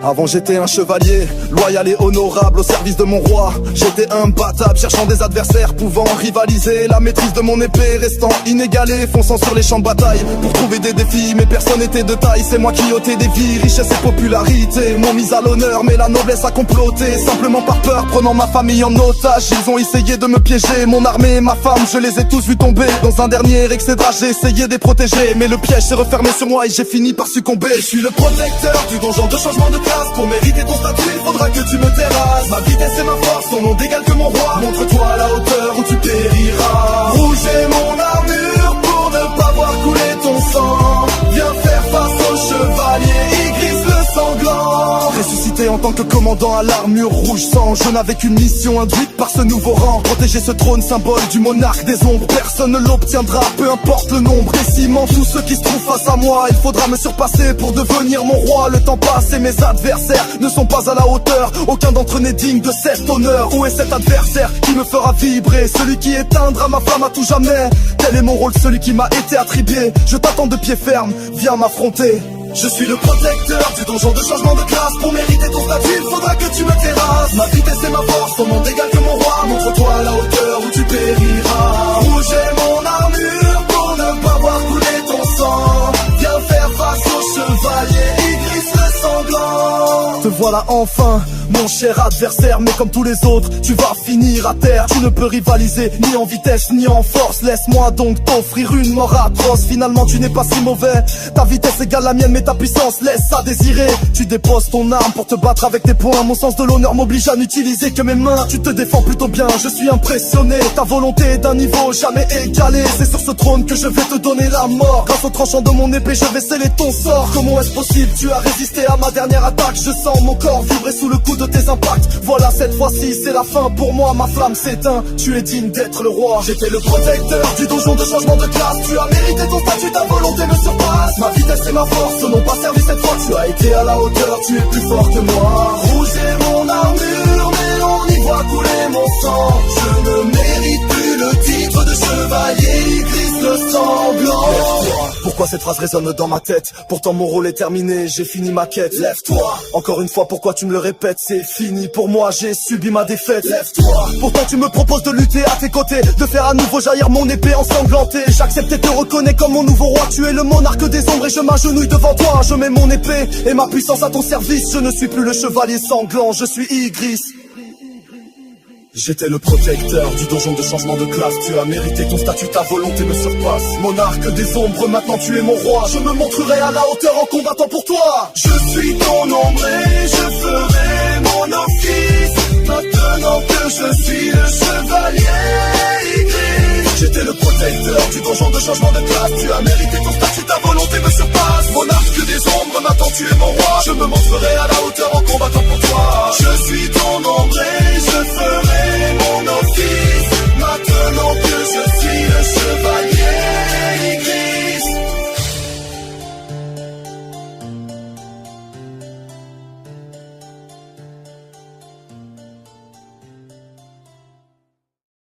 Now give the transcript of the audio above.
Avant j'étais un chevalier, loyal et honorable au service de mon roi. J'étais imbattable, cherchant des adversaires pouvant rivaliser. La maîtrise de mon épée restant inégalée, fonçant sur les champs de bataille pour trouver des défis, mais personne n'était de taille. C'est moi qui ôtais des vies, richesse et popularité m'ont mis à l'honneur, mais la noblesse a comploté. Simplement par peur, prenant ma famille en otage, ils ont essayé de me piéger. Mon armée et ma femme, je les ai tous vus tomber. Dans un dernier excès de rage, j'ai essayé de les protéger, mais le piège s'est refermé sur moi et j'ai fini par succomber. Je suis le protecteur du donjon de changement de classe. Pour mériter ton statut, il faudra que tu me terrasses. Ma vitesse et ma force sont non d'égal que mon roi. Montre-toi à la hauteur où tu périras. Rouge est mon armure pour ne pas voir couler ton sang. Viens faire face au chevalier, Ygriss le sanglant. Ressuscité en tant que commandant à l'armure rouge sang, je n'avais qu'une mission induite par ce nouveau rang. Protéger ce trône, symbole du monarque des ombres. Personne ne l'obtiendra, peu importe le nombre. Décimant tous ceux qui se trouvent face à moi. Il faudra me surpasser pour devenir mon roi. Le temps passe et mes adversaires ne sont pas à la hauteur. Aucun d'entre eux n'est digne de cet honneur. Où est cet adversaire qui me fera vibrer? Celui qui éteindra ma flamme à tout jamais. Tel est mon rôle, celui qui m'a été attribué. Je t'attends de pied ferme, viens m'affronter. Je suis le protecteur du donjon de changement de classe. Pour mériter ton statut, il faudra que tu me terrasses. Ma vitesse et ma force sont non d'égal que mon roi. Montre-toi à la hauteur où tu périras. Rouge est mon armure pour ne pas voir couler ton sang. Viens faire face au chevalier, Ygriss le sanglant. Te voilà enfin, mon cher adversaire, mais comme tous les autres, tu vas finir à terre. Tu ne peux rivaliser ni en vitesse ni en force. Laisse-moi donc t'offrir une mort atroce. Finalement tu n'es pas si mauvais. Ta vitesse égale la mienne, mais ta puissance laisse à désirer. Tu déposes ton arme pour te battre avec tes poings. Mon sens de l'honneur m'oblige à n'utiliser que mes mains. Tu te défends plutôt bien, je suis impressionné. Ta volonté est d'un niveau jamais égalé. C'est sur ce trône que je vais te donner la mort. Grâce au tranchant de mon épée, je vais sceller ton sort. Comment est-ce possible? Tu as résisté à ma dernière attaque. Je sens mon corps vibrer sous le coup de tes impacts. Voilà, cette fois-ci c'est la fin pour moi. Ma flamme s'éteint, tu es digne d'être le roi. J'étais le protecteur du donjon de changement de classe. Tu as mérité ton statut, ta volonté me surpasse. Ma vitesse et ma force n'ont pas servi cette fois. Tu as été à la hauteur, tu es plus fort que moi. Rouge est mon armure, mais on y voit couler mon sang. Je ne mérite plus le titre de chevalier, Ygriss le sanglant. Lève-toi. Pourquoi cette phrase résonne dans ma tête? Pourtant mon rôle est terminé, j'ai fini ma quête. Lève-toi. Encore une fois, pourquoi tu me le répètes? C'est fini pour moi, j'ai subi ma défaite. Lève-toi. Pourtant tu me proposes de lutter à tes côtés, de faire à nouveau jaillir mon épée ensanglantée. J'accepte et te reconnais comme mon nouveau roi. Tu es le monarque des ombres et je m'agenouille devant toi. Je mets mon épée et ma puissance à ton service. Je ne suis plus le chevalier sanglant, je suis Ygriss. J'étais le protecteur du donjon de changement de classe. Tu as mérité ton statut, ta volonté me surpasse. Monarque des ombres, maintenant tu es mon roi. Je me montrerai à la hauteur en combattant pour toi. Je suis ton ombre et je ferai mon office. Maintenant que je suis le chevalier Ygriss. J'étais le protecteur du donjon de changement de classe. Tu as mérité ton statut, ta volonté me surpasse. Monarque des ombres, maintenant tu es mon roi. Je me montrerai à la hauteur en combattant